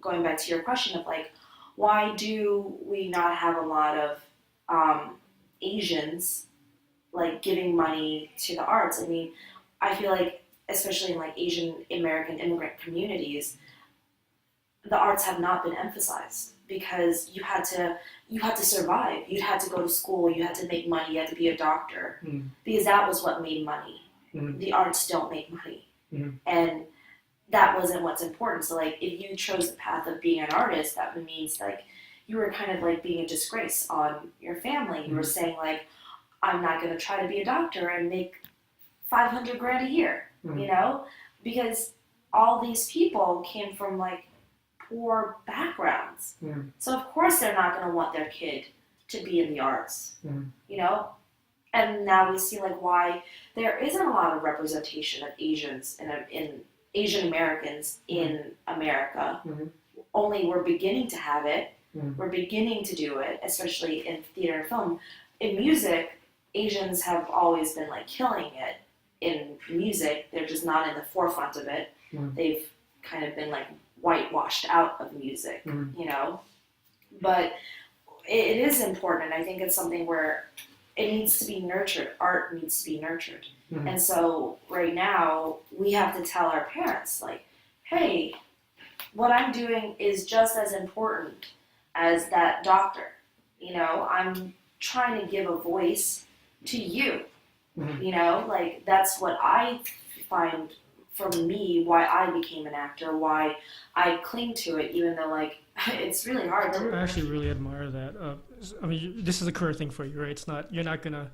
going back to your question of like, why do we not have a lot of Asians like giving money to the arts? I mean, I feel like, especially in like Asian American immigrant communities, the arts have not been emphasized because you had to survive. You had to go to school. You had to make money. You had to be a doctor because that was what made money. The arts don't make money, and that wasn't what's important. So like, if you chose the path of being an artist, that means like you were kind of like being a disgrace on your family. You were saying like, I'm not going to try to be a doctor and make 500 grand a year, you know, because all these people came from like poor backgrounds. So of course they're not going to want their kid to be in the arts, you know? And now we see like why there isn't a lot of representation of Asians in Asian Americans in America. Only we're beginning to have it. We're beginning to do it, especially in theater and film. In music, Asians have always been like killing it in music. They're just not in the forefront of it. They've kind of been like whitewashed out of music, you know? But it is important. I think it's something where it needs to be nurtured. Art needs to be nurtured. And so right now we have to tell our parents like, hey, what I'm doing is just as important as that doctor. You know, I'm trying to give a voice to you. You know, like that's what I find for me, why I became an actor, why I cling to it, even though like it's really hard to. I actually really admire that. I mean, this is a career thing for you, right? It's not, you're not gonna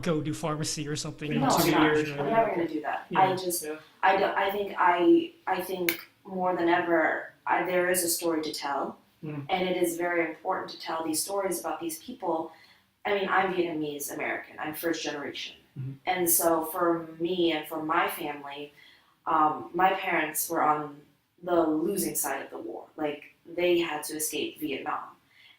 go do pharmacy or something in No, I'm 2 not. years, I'm right? never gonna do that. Yeah. I just, I don't. I think more than ever, there is a story to tell, and it is very important to tell these stories about these people. I mean, I'm Vietnamese American. I'm first generation, and so for me and for my family, my parents were on the losing side of the war. Like they had to escape Vietnam.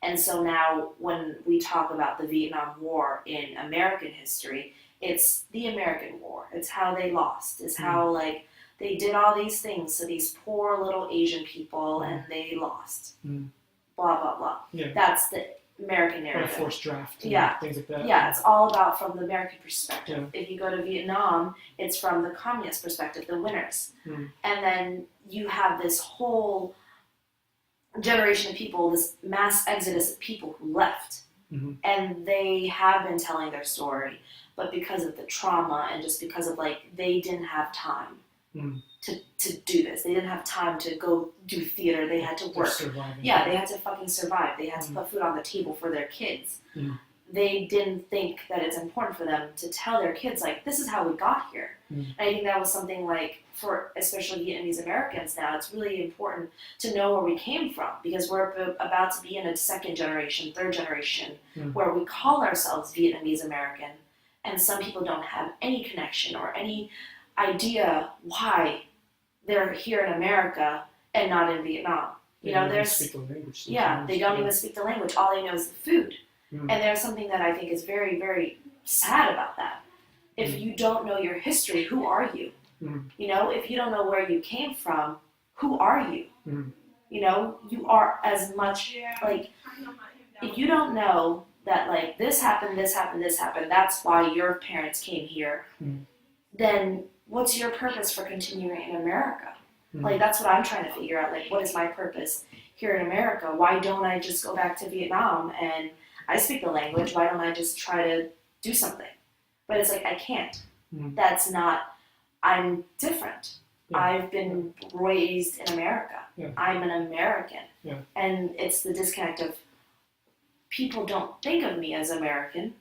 And so now when we talk about the Vietnam War in American history, it's the American War. It's how they lost. It's how like they did all these things to these poor little Asian people and they lost. Blah, blah, blah. Yeah. That's the American Or a narrative. forced draft. Yeah. Things like that. Yeah, it's all about from the American perspective. Yeah. If you go to Vietnam, it's from the communist perspective, the winners. And then you have this whole generation of people, this mass exodus of people who left. And they have been telling their story, but because of the trauma and just because of like, they didn't have time to do this. They didn't have time to go do theater. They had to work. Yeah, they had to fucking survive. They had to put food on the table for their kids. They didn't think that it's important for them to tell their kids, like, this is how we got here. And I think that was something like, for especially Vietnamese Americans now, it's really important to know where we came from, because we're about to be in a second generation, third generation, where we call ourselves Vietnamese American, and some people don't have any connection or any idea why they're here in America and not in Vietnam. You know, there's, they don't even speak the language. All they know is the food. And there's something that I think is very, very sad about that. If you don't know your history, who are you? You know, if you don't know where you came from, who are you? You know, you are as much like, if you don't know that like this happened, this happened, this happened, that's why your parents came here, then what's your purpose for continuing in America? Like, that's what I'm trying to figure out. Like, what is my purpose here in America? Why don't I just go back to Vietnam and I speak the language? Why don't I just try to do something? But it's like, I can't. That's not, I'm different. I've been raised in America. I'm an American. And it's the disconnect of people don't think of me as American.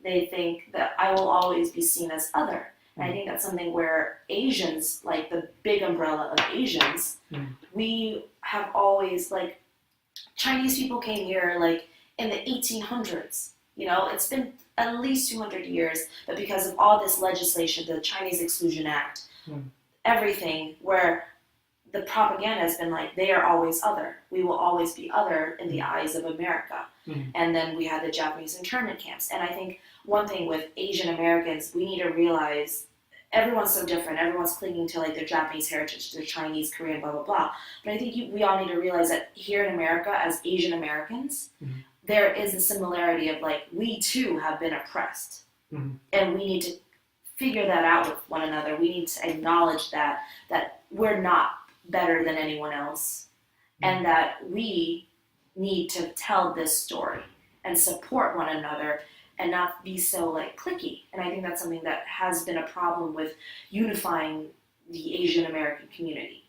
They think that I will always be seen as other. And I think that's something where Asians, like the big umbrella of Asians, we have always, like, Chinese people came here, like, in the 1800s. You know, it's been at least 200 years, but because of all this legislation, the Chinese Exclusion Act, everything, where the propaganda has been like, they are always other. We will always be other in the eyes of America. And then we had the Japanese internment camps. And I think one thing with Asian Americans, we need to realize, everyone's so different. Everyone's clinging to like their Japanese heritage, their Chinese, Korean, blah, blah, blah. But I think we all need to realize that here in America, as Asian Americans, there is a similarity of like, we too have been oppressed. And we need to figure that out with one another. We need to acknowledge that we're not better than anyone else, and that we need to tell this story and support one another and not be so like cliquey. And I think that's something that has been a problem with unifying the Asian American community.